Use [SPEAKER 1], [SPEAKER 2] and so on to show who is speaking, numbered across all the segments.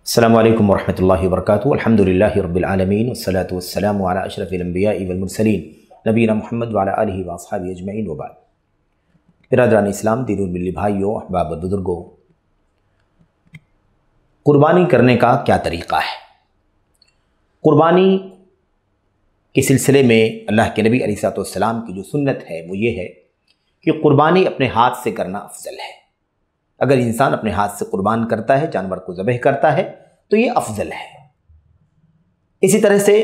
[SPEAKER 1] السلام علیکم ورحمۃ اللہ وبرکاتہ۔ الحمدللہ رب العالمین والصلاة والسلام علی اشرف الانبیاء والمرسلین نبینا محمد وعلی آلہ واصحابہ اجمعین وبعد۔ برادران اسلام، دین الملی بھائیوں، احباب بزرگوں، قربانی کرنے کا کیا طریقہ ہے؟ قربانی کے سلسلے میں اللہ کے نبی علیہ السلام کی جو سنت ہے وہ یہ ہے کہ قربانی اپنے ہاتھ سے کرنا افضل ہے۔ اگر انسان اپنے ہاتھ سے قربان کرتا ہے، جانور کو ذبح کرتا ہے، تو یہ افضل ہے۔ اسی طرح سے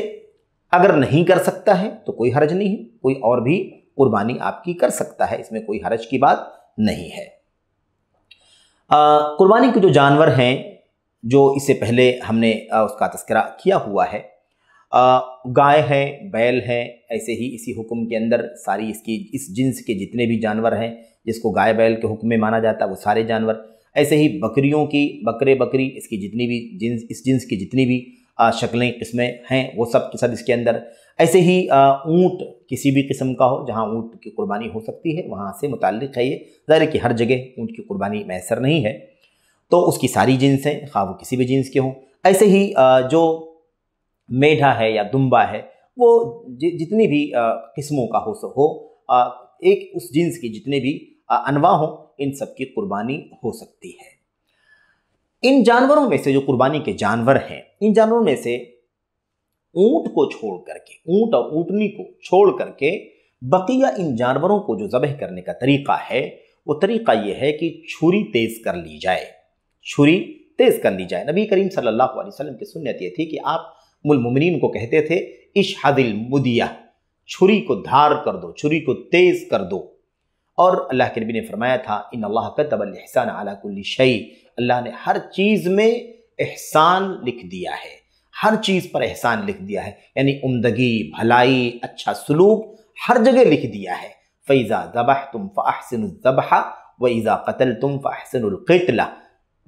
[SPEAKER 1] اگر نہیں کر سکتا ہے تو کوئی حرج نہیں ہے، کوئی اور بھی قربانی آپ کی کر سکتا ہے، اس میں کوئی حرج کی بات نہیں ہے۔ قربانی کے جو جانور ہیں، جو اس سے پہلے ہم نے اس کا تذکرہ کیا ہوا ہے، گائے ہے، بیل ہے، ایسے ہی اسی حکم کے اندر ساری اس جنس کے جتنے بھی جانور ہیں جس کو گائے بیل کے حکم میں مانا جاتا ہے وہ سارے جانور، ایسے ہی بکریوں کی، بکری اس کی جتنی بھی اس جنس کی جتنی بھی شکلیں قسمیں ہیں وہ سب کے سب اس کے اندر، ایسے ہی اونٹ کسی بھی قسم کا ہو، جہاں اونٹ کی قربانی ہو سکتی ہے وہاں سے متعلق ہے یہ۔ ظاہر ہے کہ ہر جگہ اونٹ کی قربانی میسر نہیں ہے، تو اس کی ساری جنس ہیں، خواہ وہ کسی بھی جنس کے ہوں۔ ایسے ہی جو میڈھا ہے یا دمبا ہے، وہ جتنی بھی قسموں کا ہو ایک اس جنس کی جتنے بھی انواع ہوں، ان سب کی قربانی ہو سکتی ہے۔ ان جانوروں میں سے جو قربانی کے جانور ہیں، ان جانوروں میں سے اونٹ کو چھوڑ کر کے، اونٹ اور اونٹنی کو چھوڑ کر کے بقیہ ان جانوروں کو جو ذبح کرنے کا طریقہ ہے وہ طریقہ یہ ہے کہ چھری تیز کر لی جائے، چھری تیز کر لی جائے۔ نبی کریم صلی اللہ علیہ وسلم کی سنت یہ تھی کہ آپ ام المؤمنین کو کہتے تھے اشہد المدیہ، چھری کو دھار کر دو، چھری کو تیز کر دو۔ اور اللہ کے نبی نے فرمایا تھا ان اللہ کتب الاحسان علی کل شیء، اللہ نے ہر چیز میں احسان لکھ دیا ہے، ہر چیز پر احسان لکھ دیا ہے، یعنی عمدگی، بھلائی، اچھا سلوک ہر جگہ لکھ دیا ہے۔ فَإِذَا ذَبَحْتُمْ فَأَحْسِنُوا الذَّبْحَ وَإِذَا قَتَلْتُمْ فَأَحْسِنُوا الْقِتْلَ۔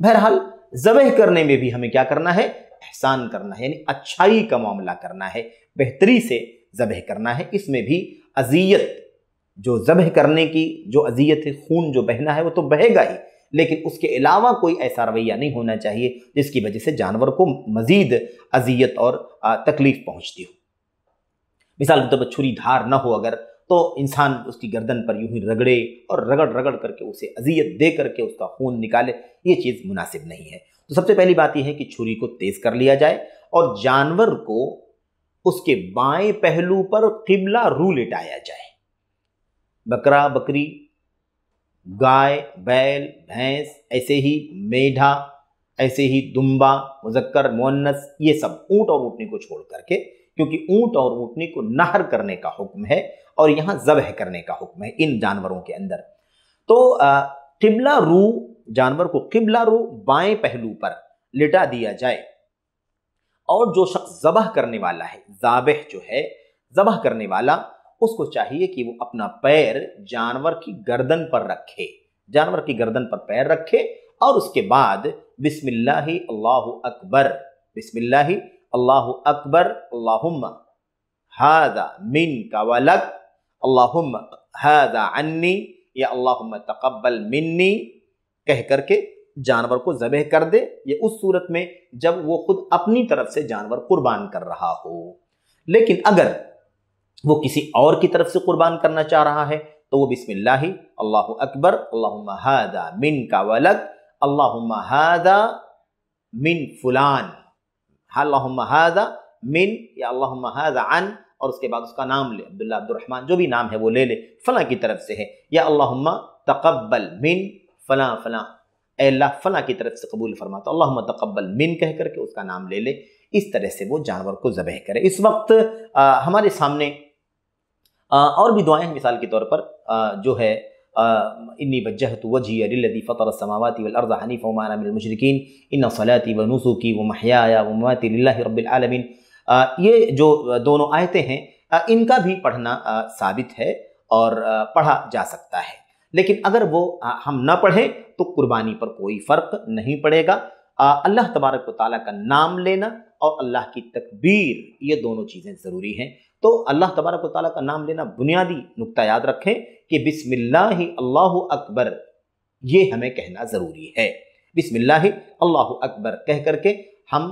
[SPEAKER 1] بہرحال ذبح کرنے میں بھی ہمیں کیا کرنا ہے؟ احسان کرنا ہے، یعنی اچھائی کا معاملہ کرنا ہے، بہتری سے ذبح کرنا ہے۔ اس میں بھی اذیت، جو ذبح کرنے کی جو اذیت ہے، خون جو بہنا ہے وہ تو بہے گا ہی، لیکن اس کے علاوہ کوئی ایسا رویہ نہیں ہونا چاہیے جس کی وجہ سے جانور کو مزید اذیت اور تکلیف پہنچتی ہو۔ مثال کے طور پر چھری دھار نہ ہو اگر، تو انسان اس کی گردن پر یوں ہی رگڑے اور رگڑ کر کے اسے اذیت دے کر کے اس کا خون نکالے، یہ چیز مناسب نہیں ہے۔ تو سب سے پہلی بات یہ ہے کہ چھری کو تیز کر لیا جائے اور جانور کو اس کے بائیں پہلو پر قبلہ رو لٹایا جائے۔ بکرا، بکری، گائے، بیل، بھینس، ایسے ہی میڈھا، ایسے ہی دمبا، مذکر، مؤنث، یہ سب اونٹ اور اونٹنی کو چھوڑ کر کے، کیونکہ اونٹ اور اونٹنی کو نہر کرنے کا حکم ہے اور یہاں ذبح کرنے کا حکم ہے ان جانوروں کے اندر۔ تو قبلہ رو، جانور کو قبلہ رو بائیں پہلو پر لٹا دیا جائے، اور جو شخص ذبح کرنے والا ہے، ذابح جو ہے، ذبح کرنے والا، اس کو چاہیے کہ وہ اپنا پیر جانور کی گردن پر رکھے، جانور کی گردن پر پیر رکھے، اور اس کے بعد بسم اللہ اللہ اکبر، بسم اللہ اللہ اکبر، اللہم ھذا منک ولک، اللہم ھذا عنی، یا اللہم تقبل منی کہہ کر کے جانور کو ذبح کر دے۔ یہ اس صورت میں جب وہ خود اپنی طرف سے جانور قربان کر رہا ہو۔ لیکن اگر وہ کسی اور کی طرف سے قربان کرنا چاہ رہا ہے تو وہ بسم اللہ اللہ اکبر، اللہم ھذا منک ولک، اللہم ھذا من فلان، اللہم ھذا من یا اللہم ھذا عن، اور اس کے بعد اس کا نام لے، عبداللہ، عبد الرحمن، جو بھی نام ہے وہ لے لے، فلاں کی طرف سے ہے، یا اللہم تقبل من فلاں فلاں، اے اللہ فلاں کی طرف سے قبول فرما، تو اللہم تقبل من کہہ کر کے اس کا نام لے لے۔ اس طرح سے وہ جانور کو ذبح کرے۔ اس وقت ہمارے سامنے اور بھی دعائیں ہیں، مثال کے طور پر جو ہے انی وجہت وجہی للذی فطر السماوات والارض حنیفا وما انا من المشرکین ان صلاتی ونسکی ومحیایا ومماتی للہ رب العالمین۔ یہ جو دونوں آیتیں ہیں ان کا بھی پڑھنا ثابت ہے اور پڑھا جا سکتا ہے، لیکن اگر وہ ہم نہ پڑھیں تو قربانی پر کوئی فرق نہیں پڑے گا۔ اللہ تبارک و تعالیٰ کا نام لینا اور اللہ کی تکبیر، یہ دونوں چیزیں ضروری ہیں۔ تو اللہ تبارک و تعالیٰ کا نام لینا، بنیادی نقطہ یاد رکھیں کہ بسم اللہ اللہ اکبر، یہ ہمیں کہنا ضروری ہے۔ بسم اللہ اللہ اکبر کہہ کر کے ہم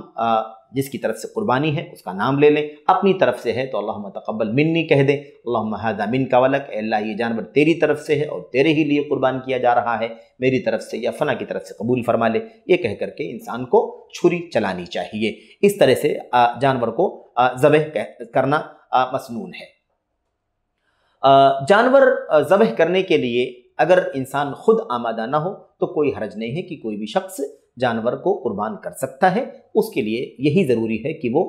[SPEAKER 1] جس کی طرف سے قربانی ہے اس کا نام لے لیں، اپنی طرف سے ہے تو اللہم تقبل منی کہہ دیں، اللہم ھذا منک ولک، اے اللہ یہ جانور تیری طرف سے ہے اور تیرے ہی لیے قربان کیا جا رہا ہے، میری طرف سے یا فلاں کی طرف سے قبول فرما لے، یہ کہہ کر کے انسان کو چھری چلانی چاہیے۔ اس طرح سے جانور کو ذبح کرنا مسنون ہے۔ جانور ذبح کرنے کے لیے اگر انسان خود آمادہ نہ ہو تو کوئی حرج نہیں ہے کہ کوئی بھی شخص جانور کو قربان کر سکتا ہے، اس کے لیے یہی ضروری ہے کہ وہ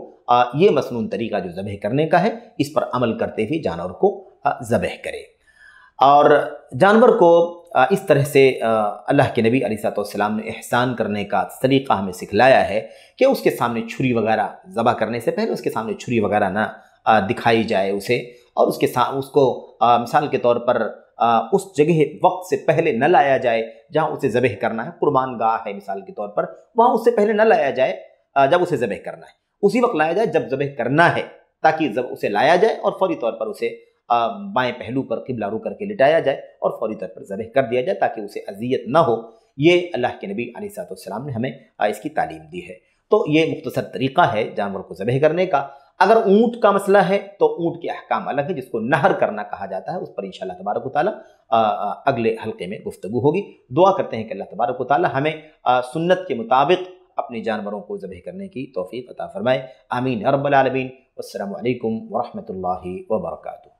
[SPEAKER 1] یہ مسنون طریقہ جو ذبح کرنے کا ہے اس پر عمل کرتے ہوئے جانور کو ذبح کرے۔ اور جانور کو اس طرح سے اللہ کے نبی علیہ السلام نے احسان کرنے کا طریقہ ہمیں سکھلایا ہے کہ اس کے سامنے چھری وغیرہ ذبح کرنے سے پہلے اس کے سامنے چھری وغیرہ نہ دکھائی جائے اسے، اور اس کو مثال کے طور پر اس جگہ وقت سے پہلے نہ لایا جائے جہاں اسے ذبح کرنا ہے، قربان گاہ ہے مثال کے طور پر، وہاں اس سے پہلے نہ لایا جائے جب اسے ذبح کرنا ہے، اسی وقت لایا جائے جب ذبح کرنا ہے، تاکہ جب اسے لایا جائے اور فوری طور پر اسے بائیں پہلو پر قبلہ رو کر کے لٹایا جائے اور فوری طور پر ذبح کر دیا جائے تاکہ اسے اذیت نہ ہو۔ یہ اللہ کے نبی علیہ السلام نے ہمیں اس کی تعلیم دی ہے۔ تو یہ مختصر طریقہ ہے جانور کو ذبح کرنے کا۔ اگر اونٹ کا مسئلہ ہے تو اونٹ کے احکام الگ ہے، جس کو نہر کرنا کہا جاتا ہے، اس پر انشاءاللہ تبارک و تعالی اگلے حلقے میں گفتگو ہوگی۔ دعا کرتے ہیں کہ اللہ تبارک و تعالی ہمیں سنت کے مطابق اپنے جانوروں کو ذبح کرنے کی توفیق عطا فرمائے۔ آمین یا رب العالمین۔ والسلام علیکم ورحمۃ اللہ وبرکاتہ۔